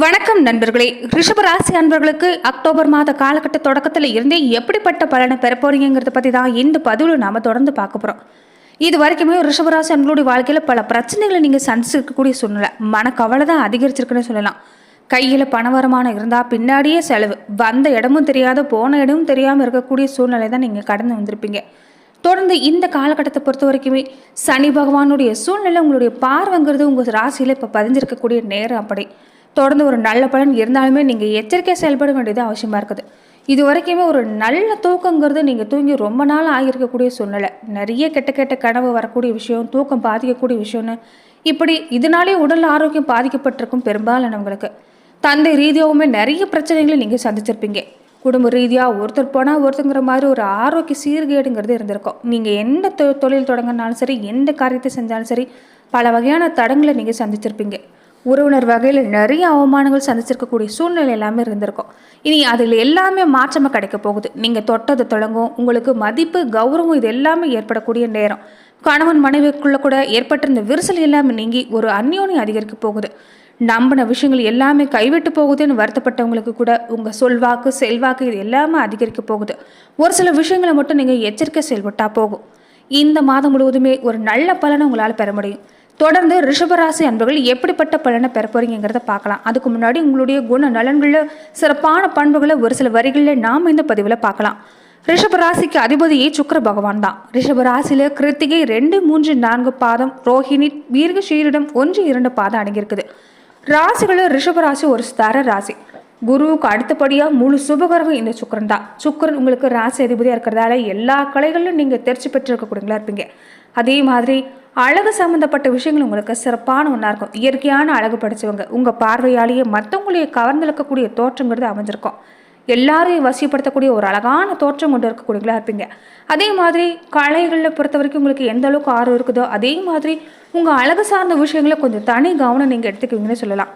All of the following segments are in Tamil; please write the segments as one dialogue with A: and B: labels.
A: வணக்கம் நண்பர்களே. ரிஷபராசி அன்பர்களுக்கு அக்டோபர் மாத காலகட்ட தொடக்கத்தில் இருந்தே எப்படிப்பட்ட பலனை பெற போறீங்கிறத பற்றி தான் இந்த பதிவில் நாம் தொடர்ந்து பார்க்க போகிறோம். இது வரைக்குமே ரிஷபராசி அன்பர்களுடைய வாழ்க்கையில் பல பிரச்சனைகளை நீங்கள் சந்திச்சிருக்கக்கூடிய சூழ்நிலை, மனக்கவலை தான் அதிகரிச்சிருக்குன்னு சொல்லலாம். கையில் பண வருமானம் இருந்தால் பின்னாடியே செலவு, வந்த இடமும் தெரியாத போன இடமும் தெரியாமல் இருக்கக்கூடிய சூழ்நிலை தான் நீங்கள் கடந்து வந்திருப்பீங்க. தொடர்ந்து இந்த காலகட்டத்தை பொறுத்த வரைக்குமே சனி பகவானுடைய சூழ்நிலை உங்களுடைய பார்வைங்கிறது உங்கள் ராசியில் இப்போ பதிஞ்சிருக்கக்கூடிய நேரம். அப்படி தொடர்ந்து ஒரு நல்ல பலன் இருந்தாலுமே நீங்கள் எச்சரிக்கையாக செயல்பட வேண்டியது அவசியமாக இருக்குது. இது வரைக்குமே ஒரு நல்ல தூக்கங்கிறது நீங்கள் தூங்கி ரொம்ப நாள் ஆகியிருக்கக்கூடிய சூழ்நிலை, நிறைய கெட்ட கனவு வரக்கூடிய விஷயம், தூக்கம் பாதிக்கக்கூடிய விஷயம்னு இப்படி இதனாலே உடல் ஆரோக்கியம் பாதிக்கப்பட்டிருக்கும். பெரும்பாலானவங்களுக்கு தந்தை ரீதியாகவுமே நிறைய பிரச்சனைகளை நீங்கள் சந்திச்சிருப்பீங்க. குடும்ப ரீதியாக ஒருத்தர் போனால் ஒருத்தங்கிற மாதிரி ஒரு ஆரோக்கிய சீர்கேடுங்கிறது இருந்திருக்கும். நீங்கள் எந்த தொழில் தொடங்கினாலும் சரி, எந்த காரியத்தை செஞ்சாலும் சரி, பல வகையான தடங்களை நீங்கள் சந்திச்சிருப்பீங்க. உறவினர் வகையில் நிறைய அவமானங்கள் சந்திச்சிருக்கக்கூடிய சூழ்நிலை எல்லாமே இருந்திருக்கும். இனி அதில் எல்லாமே மாற்றமாக கிடைக்க போகுது. நீங்கள் தொட்டது தொடங்கும், உங்களுக்கு மதிப்பு கௌரவம் இது எல்லாமே ஏற்படக்கூடிய நேரம். கணவன் மனைவிக்குள்ள கூட ஏற்பட்டிருந்த விரிசல் எல்லாமே நீங்கி ஒரு அந்யோன்யம் அதிகரிக்க போகுது. நம்பின விஷயங்கள் எல்லாமே கைவிட்டு போகுதுன்னு வருத்தப்பட்டவங்களுக்கு கூட உங்கள் சொல்வாக்கு செல்வாக்கு இது எல்லாமே அதிகரிக்க போகுது. ஒரு சில விஷயங்களை மட்டும் நீங்கள் எச்சரிக்கை செயல்பட்டால் போகும். இந்த மாதம் முழுவதுமே ஒரு நல்ல பலனை உங்களால் பெற முடியும். தொடர்ந்து ரிஷபராசி அன்பர்கள் எப்படிப்பட்ட பலனை பெற போறீங்கிறத பார்க்கலாம். அதுக்கு முன்னாடி உங்களுடைய குண நலன்களில் சிறப்பான பண்புகளை ஒரு சில வரிகளில் நாம் இந்த பதிவில் பார்க்கலாம். ரிஷபராசிக்கு அதிபதியே சுக்கிர பகவான் தான். ரிஷபராசியில் கிருத்திகை 2, 3, 4 பாதம், ரோஹிணி, வீர்க சீரிடம் 1, 2 பாதம் அடங்கியிருக்குது. ராசிகளில் ரிஷபராசி ஒரு ஸ்தர ராசி. குருவுக்கு அடுத்தபடியாக முழு சுபகரகம் இந்த சுக்கரன் தான். சுக்கரன் உங்களுக்கு ராசி அதிபதியாக இருக்கிறதால எல்லா கலைகளிலும் நீங்கள் தேர்ச்சி பெற்றிருக்கக்கூடியங்களா இருப்பீங்க. அதே மாதிரி அழகு சம்மந்தப்பட்ட விஷயங்கள் உங்களுக்கு சிறப்பான ஒன்றா இருக்கும். இயற்கையான அழகு படித்தவங்க உங்கள் பார்வையாலேயே மற்றவங்களையே கவர்ந்தெழுக்கக்கூடிய தோற்றங்கிறது அமைஞ்சிருக்கும். எல்லாரையும் வசியப்படுத்தக்கூடிய ஒரு அழகான தோற்றம் கொண்டு இருக்கக்கூடியங்களா இருப்பீங்க. அதே மாதிரி கலைகளில் பொறுத்த வரைக்கும் உங்களுக்கு எந்த அளவுக்கு ஆர்வம் இருக்குதோ அதே மாதிரி உங்கள் அழகு சார்ந்த விஷயங்களை கொஞ்சம் தனி கவனம் நீங்கள் எடுத்துக்குவீங்கன்னு சொல்லலாம்.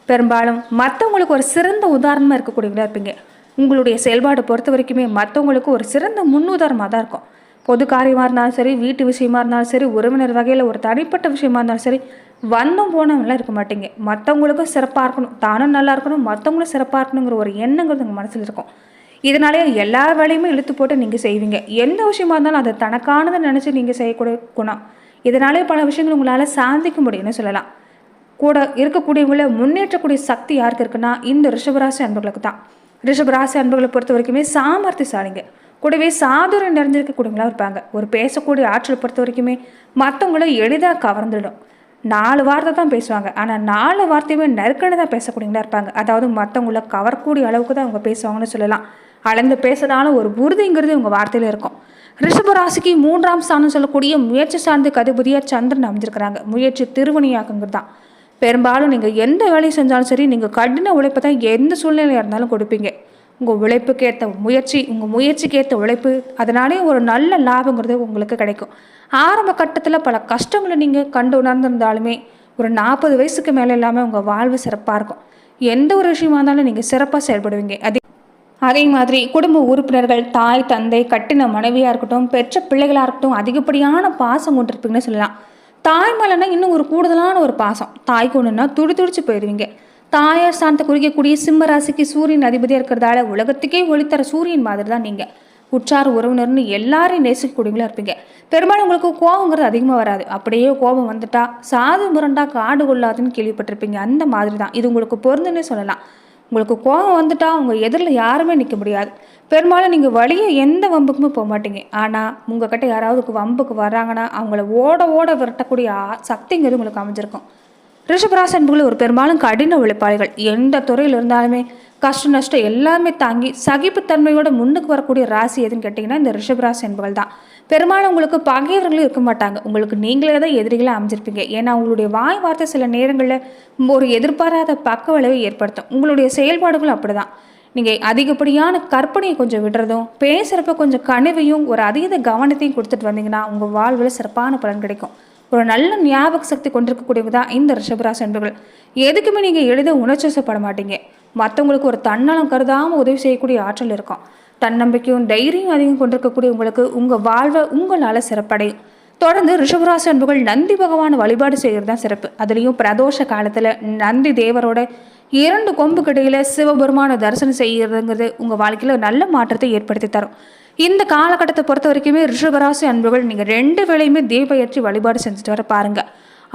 A: பெரும்பாலும் மற்றவங்களுக்கு ஒரு சிறந்த உதாரணமாக இருக்கக்கூடியவங்களா இருப்பீங்க. உங்களுடைய செயல்பாடு பொறுத்த வரைக்குமே மற்றவங்களுக்கு ஒரு சிறந்த முன்னுதாரணமாக தான் இருக்கும். பொது காரியமாக இருந்தாலும் சரி, வீட்டு விஷயமா இருந்தாலும் சரி, உறவினர் வகையில் ஒரு தனிப்பட்ட விஷயமா இருந்தாலும் சரி, வந்தோம் போனவங்களாம் இருக்க மாட்டீங்க. மற்றவங்களுக்கும் சிறப்பாக இருக்கணும், தானும் நல்லா இருக்கணும், மற்றவங்களும் சிறப்பாக இருக்கணுங்கிற ஒரு எண்ணங்கிறது உங்கள் மனசில் இருக்கும். இதனாலே எல்லா வேலையுமே இழுத்து போட்டு நீங்கள் செய்வீங்க. எந்த விஷயமா இருந்தாலும் அதை தனக்கானதை நினச்சி நீங்கள் செய்யக்கூடிய குணம். இதனாலே பல விஷயங்கள் உங்களால் சாதிக்க முடியும்னு சொல்லலாம். கூட இருக்கக்கூடியவங்களை முன்னேற்றக்கூடிய சக்தி யாருக்கு இருக்குன்னா இந்த ரிஷபராசி அன்பர்களுக்கு தான். ரிஷபராசி அன்பர்களை பொறுத்த வரைக்குமே சாமர்த்தியசாலிங்க, கூடவே சாதுரியம் நிறைஞ்சிருக்கக்கூடியவங்களா இருப்பாங்க. ஒரு பேசக்கூடிய ஆற்றலை பொறுத்த வரைக்குமே மற்றவங்கள எளிதாக கவர்ந்துடும். 4 வார்த்தை தான் பேசுவாங்க, ஆனால் 4 வார்த்தையுமே நெருக்கடிதான் பேசக்கூடியவங்களா இருப்பாங்க. அதாவது மற்றவங்கள கவரக்கூடிய அளவுக்கு தான் அவங்க பேசுவாங்கன்னு சொல்லலாம். அளந்து பேசினாலும் ஒரு உறுதிங்கிறது உங்கள் வார்த்தையில் இருக்கும். ரிஷபராசிக்கு 3ஆம் ஸ்தானம் சொல்லக்கூடிய முயற்சி சார்ந்த அதிபதியாக சந்திரன் அமைஞ்சிருக்கிறாங்க. முயற்சி திருவணியாக்குங்கிறது தான். பெரும்பாலும் நீங்கள் எந்த வேலையை செஞ்சாலும் சரி, நீங்கள் கடின உழைப்பை தான் எந்த சூழ்நிலையாக இருந்தாலும் கொடுப்பீங்க. உங்கள் உழைப்புக்கேற்ற முயற்சி, உங்கள் முயற்சிக்கேற்ற உழைப்பு, அதனாலே ஒரு நல்ல லாபங்கிறது உங்களுக்கு கிடைக்கும். ஆரம்ப கட்டத்தில் பல கஷ்டங்களை நீங்கள் கண்டு உணர்ந்திருந்தாலுமே ஒரு 40 வயசுக்கு மேலே இல்லாமல் உங்கள் வாழ்வு சிறப்பாக இருக்கும். எந்த ஒரு விஷயமா இருந்தாலும் நீங்கள் சிறப்பாக செயல்படுவீங்க. அதே மாதிரி குடும்ப உறுப்பினர்கள், தாய் தந்தை, கட்டின மனைவியாக இருக்கட்டும், பெற்ற பிள்ளைகளாக இருக்கட்டும், அதிகப்படியான பாசம் கொண்டிருப்பீங்கன்னு சொல்லலாம். தாய் மேலேனா இன்னும் ஒரு கூடுதலான ஒரு பாசம். தாய்க்கு ஒன்றுன்னா துடிச்சு போயிடுவீங்க. தாயார் சார்ந்த குறிக்கக்கூடிய சிம்ம ராசிக்கு சூரியன் அதிபதியாக இருக்கிறதால உலகத்துக்கே ஒளித்தர சூரியன் மாதிரி தான் நீங்கள். உற்றார் உறவினர்னு எல்லாரையும் நேசிக்கக்கூடியவங்களா இருப்பீங்க. பெரும்பாலும் உங்களுக்கு கோபங்கிறது அதிகமாக வராது. அப்படியே கோபம் வந்துட்டா சாது முரண்டா காடு கொள்ளாதுன்னு கேள்விப்பட்டிருப்பீங்க. அந்த மாதிரி தான் இது உங்களுக்கு பொருந்துன்னே சொல்லலாம். உங்களுக்கு கோபம் வந்துட்டா உங்கள் எதிரில் யாருமே நிற்க முடியாது. பெரும்பாலும் நீங்கள் வழியே எந்த வம்புக்குமே போக மாட்டீங்க. ஆனால் உங்கள்கிட்ட யாராவது வம்புக்கு வராங்கன்னா அவங்கள ஓட விரட்டக்கூடிய சக்திங்கிறது உங்களுக்கு அமைஞ்சிருக்கும். ரிஷபராசி அன்பர்கள் ஒரு பெரும்பாலும் கடின உழைப்பாளிகள். எந்த துறையில் இருந்தாலுமே கஷ்ட நஷ்டம் எல்லாமே தாங்கி சகிப்புத்தன்மையோட முன்னுக்கு வரக்கூடிய ராசி எதுன்னு கேட்டிங்கன்னா இந்த ரிஷபராசி அன்பர்கள் தான். பெரும்பாலும் உங்களுக்கு பகைவர்களும் இருக்க மாட்டாங்க. உங்களுக்கு நீங்களே தான் எதிரிகளாக அமைஞ்சிருப்பீங்க. ஏன்னா உங்களுடைய வாய் வார்த்தை சில நேரங்களில் ஒரு எதிர்பாராத பக்க விளைவை ஏற்படுத்தும். உங்களுடைய செயல்பாடுகளும் அப்படி தான். நீங்கள் அதிகப்படியான கற்பனையை கொஞ்சம் விடுறதும், பேசுகிறப்ப கொஞ்சம் கனிவையும் ஒரு அதீத கவனத்தையும் கொடுத்துட்டு வந்தீங்கன்னா உங்கள் வாழ்வில் சிறப்பான பலன் கிடைக்கும். ஒரு நல்ல ஞாபக சக்தி கொண்டிருக்கக்கூடியவங்க தான் இந்த ரிஷபராசி அன்பர்கள். எதுக்குமே நீங்கள் எளிதாக உணர்ச்சிவசப்பட மாட்டீங்க. மற்றவங்களுக்கு ஒரு தன்னலம் கருதாமல் உதவி செய்யக்கூடிய ஆற்றல் இருக்கும். தன்னம்பிக்கையும் தைரியம் அதிகம் கொண்டிருக்கக்கூடிய உங்களுக்கு உங்கள் வாழ்வை உங்களால் சிறப்படையும். தொடர்ந்து ரிஷபராசி அன்பர்கள் நந்தி பகவான் வழிபாடு செய்கிறது தான் சிறப்பு. அதுலேயும் பிரதோஷ காலத்தில் நந்தி தேவரோட 2 கொம்புக்கு இடையில சிவபெருமான தரிசனம் செய்யறதுங்கிறது உங்கள் வாழ்க்கையில் நல்ல மாற்றத்தை ஏற்படுத்தி தரும். இந்த காலகட்டத்தை பொறுத்த வரைக்குமே ரிஷபராசி அன்புகள் நீங்கள் 2 வேளையுமே தீப ஏற்றி வழிபாடு செஞ்சுட்டு வர பாருங்கள்.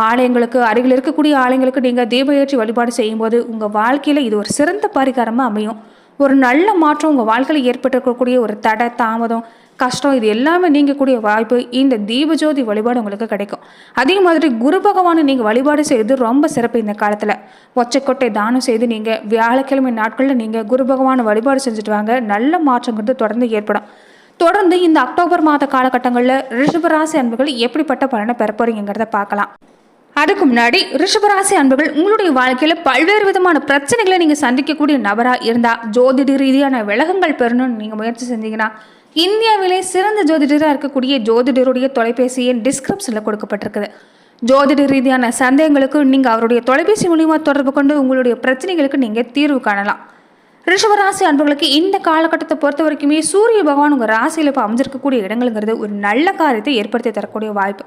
A: ஆலயங்களுக்கு அருகில் இருக்கக்கூடிய ஆலயங்களுக்கு நீங்கள் தீப ஏற்றி வழிபாடு செய்யும்போது உங்கள் வாழ்க்கையில் இது ஒரு சிறந்த பரிகாரமாக அமையும். ஒரு நல்ல மாற்றம் உங்கள் வாழ்க்கையில் ஏற்பட்டிருக்கக்கூடிய ஒரு தடை தாமதம் கஷ்டம் இது எல்லாமே நீங்கக்கூடிய வாய்ப்பு இந்த தீபஜோதி வழிபாடு உங்களுக்கு கிடைக்கும். அதே மாதிரி குரு பகவானை நீங்கள் வழிபாடு செய்து ரொம்ப சிறப்பு. இந்த காலத்தில் ஒச்சைக்கொட்டை தானம் செய்து நீங்கள் வியாழக்கிழமை நாட்களில் நீங்கள் குரு பகவானை வழிபாடு செஞ்சுட்டு வாங்க. நல்ல மாற்றங்கிறது தொடர்ந்து ஏற்படும். தொடர்ந்து இந்த அக்டோபர் மாத காலகட்டங்களில் ரிஷபராசி அன்புகள் எப்படிப்பட்ட பலனை பெற போறீங்கிறத பார்க்கலாம். அதுக்கு முன்னாடி ரிஷபராசி அன்புகள் உங்களுடைய வாழ்க்கையில் பல்வேறு விதமான பிரச்சனைகளை நீங்கள் சந்திக்கக்கூடிய நபராக இருந்தால் ஜோதிட ரீதியான விலகங்கள் பெறணும்னு நீங்கள் முயற்சி செஞ்சீங்கன்னா இந்தியாவிலே சிறந்த ஜோதிடராக இருக்கக்கூடிய ஜோதிடருடைய தொலைபேசி எண் டிஸ்கிரிப்ஷனில் கொடுக்கப்பட்டிருக்குது. ஜோதிட ரீதியான சந்தேகங்களுக்கு நீங்கள் அவருடைய தொலைபேசி மூலியமாக தொடர்பு கொண்டு உங்களுடைய பிரச்சனைகளுக்கு நீங்கள் தீர்வு காணலாம். ரிஷபராசி அன்புகளுக்கு இந்த காலகட்டத்தை பொறுத்த வரைக்குமே சூரிய பகவான் உங்கள் ராசியில் இப்போ அமைஞ்சிருக்கக்கூடிய இடங்கள்ங்கிறது ஒரு நல்ல காரியத்தை ஏற்படுத்தி தரக்கூடிய வாய்ப்பு.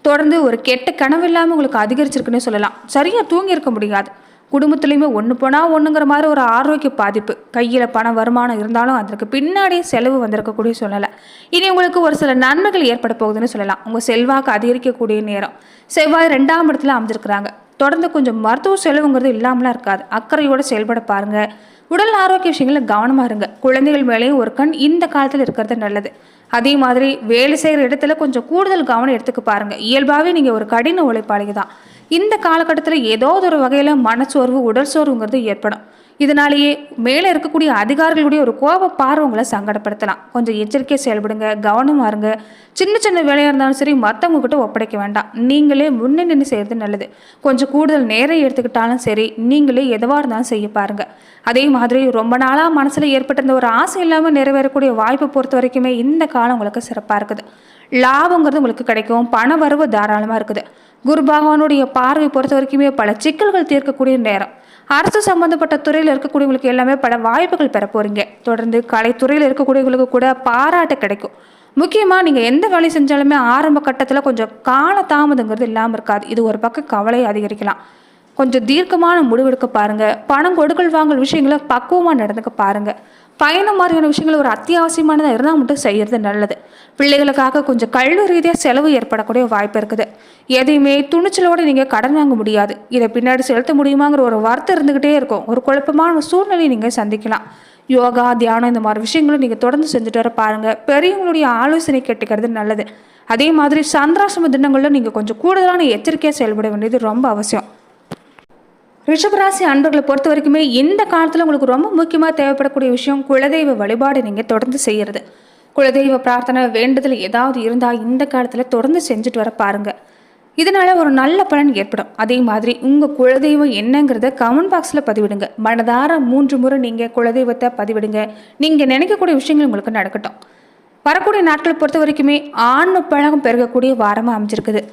A: தொடர்ந்து ஒரு கெட்ட கனவு இல்லாமல் உங்களுக்கு அதிகரிச்சிருக்குன்னு சொல்லலாம். சரியாக தூங்கி இருக்க முடியாது. குடும்பத்துலேயுமே ஒன்று போனால் ஒன்றுங்கிற மாதிரி ஒரு ஆரோக்கிய பாதிப்பு. கையில் பண வருமானம் இருந்தாலும் அதற்கு பின்னாடியே செலவு வந்திருக்கக்கூடிய சூழ்நிலை. இனி உங்களுக்கு ஒரு சில நன்மைகள் ஏற்பட போகுதுன்னு சொல்லலாம். உங்கள் செல்வாக்கு அதிகரிக்கக்கூடிய நேரம். செவ்வாய் 2ஆம் இடத்துல அமைஞ்சிருக்கிறாங்க. தொடர்ந்து கொஞ்சம் மருத்துவ செலவுங்கிறது இல்லாமலாம் இருக்காது. அக்கறையோடு செயல்பட பாருங்கள். உடல் ஆரோக்கிய விஷயங்களில் கவனமாக இருங்க. குழந்தைகள் மேலேயும் ஒரு கண் இந்த காலத்தில் இருக்கிறது நல்லது. அதே மாதிரி வேலை செய்கிற இடத்துல கொஞ்சம் கூடுதல் கவனம் எடுத்துக்க பாருங்கள். இயல்பாகவே நீங்கள் ஒரு கடின உழைப்பாளி தான். இந்த காலகட்டத்தில் ஏதோ ஒரு வகையில் மனச்சோர்வு உடல் சோர்வுங்கிறது ஏற்படும். இதனாலேயே மேலே இருக்கக்கூடிய அதிகாரிகளுடைய ஒரு கோப பார்வங்களை சங்கடப்படுத்தலாம். கொஞ்சம் எச்சரிக்கை செயல்படுங்க, கவனமாக இருங்க. சின்ன சின்ன வேலையாக இருந்தாலும் சரி மற்றவங்க கிட்ட ஒப்படைக்க வேண்டாம். நீங்களே முன்னே நின்று செய்கிறது நல்லது. கொஞ்சம் கூடுதல் நேரம் எடுத்துக்கிட்டாலும் சரி நீங்களே எதுவாக இருந்தாலும் செய்ய பாருங்கள். அதே மாதிரி ரொம்ப நாளாக மனசில் ஏற்பட்டிருந்த ஒரு ஆசை இல்லாமல் நிறைவேறக்கூடிய வாய்ப்பை பொறுத்த வரைக்குமே இந்த காலம் உங்களுக்கு சிறப்பாக இருக்குது. லாபங்கிறது உங்களுக்கு கிடைக்கும். பண வரவு தாராளமாக இருக்குது. குரு பகவானுடைய பார்வை பொறுத்த வரைக்குமே பல சிக்கல்கள் தீர்க்கக்கூடிய நேரம். அரசு சம்பந்தப்பட்ட துறையில் இருக்கக்கூடியவங்களுக்கு எல்லாமே பல வாய்ப்புகள் பெற போறீங்க. தொடர்ந்து கலைத்துறையில் இருக்கக்கூடியவங்களுக்கு கூட பாராட்டு கிடைக்கும். முக்கியமாக நீங்கள் எந்த வேலை செஞ்சாலுமே ஆரம்ப கட்டத்தில் கொஞ்சம் கால தாமதங்கிறது இல்லாமல் இருக்காது. இது ஒரு பக்கம் கவலையை அதிகரிக்கலாம். கொஞ்சம் தீர்க்கமான முடிவெடுக்க பாருங்கள். பணம் கொடுக்கல் வாங்கல் விஷயங்களை பக்குவமாக நடந்துக்க பாருங்கள். பயணம் மாதிரியான விஷயங்கள் ஒரு அத்தியாவசியமானதாக இருந்தால் மட்டும் செய்கிறது நல்லது. பிள்ளைகளுக்காக கொஞ்சம் கல்வி ரீதியாக செலவு ஏற்படக்கூடிய வாய்ப்பு இருக்குது. எதையுமே துணிச்சலோடு நீங்கள் கடன் வாங்க முடியாது. இதை பின்னாடி செலுத்த முடியுமாங்கிற ஒரு வார்த்தை இருந்துக்கிட்டே இருக்கும். ஒரு குழப்பமான சூழ்நிலையை நீங்கள் சந்திக்கலாம். யோகா தியானம் இந்த மாதிரி விஷயங்களும் நீங்கள் தொடர்ந்து செஞ்சுட்டு வர பாருங்கள். பெரியவங்களுடைய ஆலோசனை கேட்டுக்கிறது நல்லது. அதே மாதிரி சந்திராசிரம தினங்களில் நீங்கள் கொஞ்சம் கூடுதலான எச்சரிக்கையாக செயல்பட வேண்டியது ரொம்ப அவசியம். ரிஷபராசி அன்பர்களை பொறுத்த வரைக்குமே இந்த காலத்தில் உங்களுக்கு ரொம்ப முக்கியமாக தேவைப்படக்கூடிய விஷயம் குலதெய்வ வழிபாடு நீங்கள் தொடர்ந்து செய்கிறது. குலதெய்வ பிரார்த்தனை வேண்டுதல் ஏதாவது இருந்தால் இந்த காலத்தில் தொடர்ந்து செஞ்சுட்டு வர பாருங்கள். இதனால் ஒரு நல்ல பலன் ஏற்படும். அதே மாதிரி உங்கள் குலதெய்வம் என்னங்கிறத கமெண்ட் பாக்ஸில் பதிவிடுங்க. மனதார 3 முறை நீங்கள் குலதெய்வத்தை பதிவிடுங்க. நீங்கள் நினைக்கக்கூடிய விஷயங்கள் உங்களுக்கு நடக்கட்டும். வரக்கூடிய நாட்களை பொறுத்த வரைக்குமே ஆன்ம பழகம் பெருகக்கூடிய வாரமாக அமைஞ்சிருக்குது.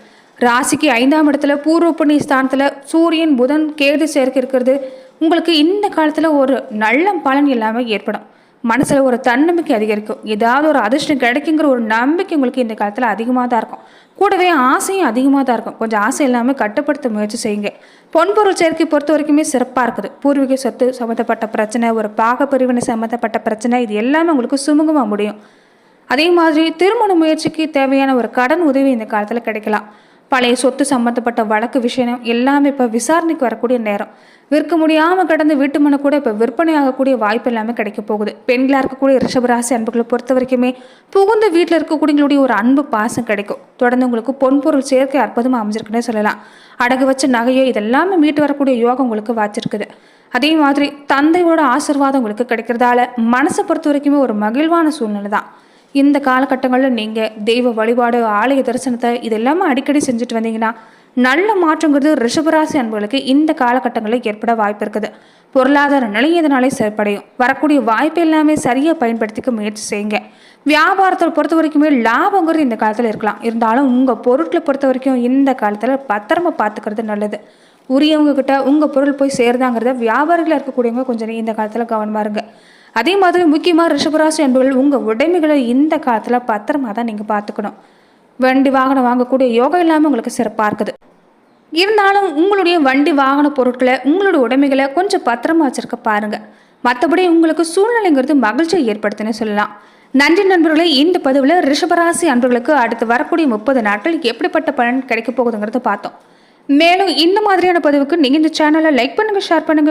A: ராசிக்கு 5ஆம் இடத்துல பூர்வ புண்ணிய ஸ்தானத்தில் சூரியன் புதன் கேது சேர்க்கை இருக்கிறது. உங்களுக்கு இந்த காலத்தில் ஒரு நல்ல பலன் எல்லாமே ஏற்படும். மனசில் ஒரு தன்னம்பிக்கை அதிகரிக்கும். ஏதாவது ஒரு அதிர்ஷ்டம் கிடைக்குங்கிற ஒரு நம்பிக்கை உங்களுக்கு இந்த காலத்தில் அதிகமாக தான் இருக்கும். கூடவே ஆசையும் அதிகமாக தான் இருக்கும். கொஞ்சம் ஆசை எல்லாமே கட்டுப்படுத்த முயற்சி செய்யுங்க. பொன்பொருள் சேர்க்கை பொறுத்த வரைக்குமே சிறப்பாக இருக்குது. பூர்வீக சொத்து சம்மந்தப்பட்ட பிரச்சனை, ஒரு பாக பிரிவினை சம்மந்தப்பட்ட பிரச்சனை இது எல்லாமே உங்களுக்கு சுமூகமாக முடியும். அதே மாதிரி திருமண முயற்சிக்கு தேவையான ஒரு கடன் உதவி இந்த காலத்தில் கிடைக்கலாம். பழைய சொத்து சம்மந்தப்பட்ட வழக்கு விஷயம் எல்லாமே இப்போ விசாரணைக்கு வரக்கூடிய நேரம். விற்க முடியாமல் கடந்து வீட்டு மனு கூட இப்போ விற்பனை ஆகக்கூடிய வாய்ப்பு எல்லாமே கிடைக்க போகுது. பெண்களாக இருக்கக்கூடிய ரிஷபராசி அன்புகளை பொறுத்த வரைக்குமே புகுந்த வீட்டில் இருக்கக்கூடியவங்களுடைய ஒரு அன்பு பாசம் கிடைக்கும். தொடர்ந்து உங்களுக்கு பொன்பொருள் சேர்க்கை அற்புதமாக அமைஞ்சிருக்குன்னே சொல்லலாம். அடகு வச்ச நகையோ இதெல்லாமே மீட்டு வரக்கூடிய யோகம் உங்களுக்கு வாச்சிருக்குது. அதே மாதிரி தந்தையோட ஆசீர்வாதம் உங்களுக்கு கிடைக்கிறதால மனசை பொறுத்த வரைக்குமே ஒரு மகிழ்வான சூழ்நிலை தான். இந்த காலகட்டங்களில் நீங்கள் தெய்வ வழிபாடு ஆலய தரிசனத்தை இதெல்லாமே அடிக்கடி செஞ்சுட்டு வந்தீங்கன்னா நல்ல மாற்றங்கிறது ரிஷபராசி அன்புகளுக்கு இந்த காலகட்டங்களில் ஏற்பட வாய்ப்பு இருக்குது. பொருளாதார நிலை இதனாலே சிறப்படையும். வரக்கூடிய வாய்ப்பு எல்லாமே சரியாக பயன்படுத்திக்க முயற்சி செய்யுங்க. வியாபாரத்தை பொறுத்த வரைக்குமே லாபங்கிறது இந்த காலத்தில் இருக்கலாம். இருந்தாலும் உங்கள் பொருட்களை பொறுத்த வரைக்கும் இந்த காலத்தில் பத்திரமா பார்த்துக்கிறது நல்லது. உரியவங்க கிட்ட உங்கள் பொருள் போய் சேருதாங்கிறத வியாபாரிகளாக இருக்கக்கூடியவங்க கொஞ்சம் இந்த காலத்தில் கவனமாக இருங்க. அதே மாதிரி முக்கியமாக ரிஷபராசி அன்புகள் உங்கள் உடைமைகளை இந்த காலத்தில் பத்திரமா தான் நீங்கள் பார்த்துக்கணும். வண்டி வாகனம் வாங்கக்கூடிய யோகம் இல்லாமல் உங்களுக்கு சிறப்பாக இருக்குது. இருந்தாலும் உங்களுடைய வண்டி வாகன பொருட்களை உங்களுடைய உடைமைகளை கொஞ்சம் பத்திரமா வச்சிருக்க பாருங்க. மற்றபடி உங்களுக்கு சூழ்நிலைங்கிறது மகிழ்ச்சியை ஏற்படுத்துன்னு சொல்லலாம். நன்றி நண்பர்களே. இந்த பதிவில் ரிஷபராசி அன்பர்களுக்கு அடுத்து வரக்கூடிய 30 நாட்கள் எப்படிப்பட்ட பலன் கிடைக்க போகுதுங்கிறத பார்த்தோம். மேலும் இந்த மாதிரியான பதிவுக்கு நீங்கள் இந்த சேனலை லைக் பண்ணுங்கள், ஷேர் பண்ணுங்கள்.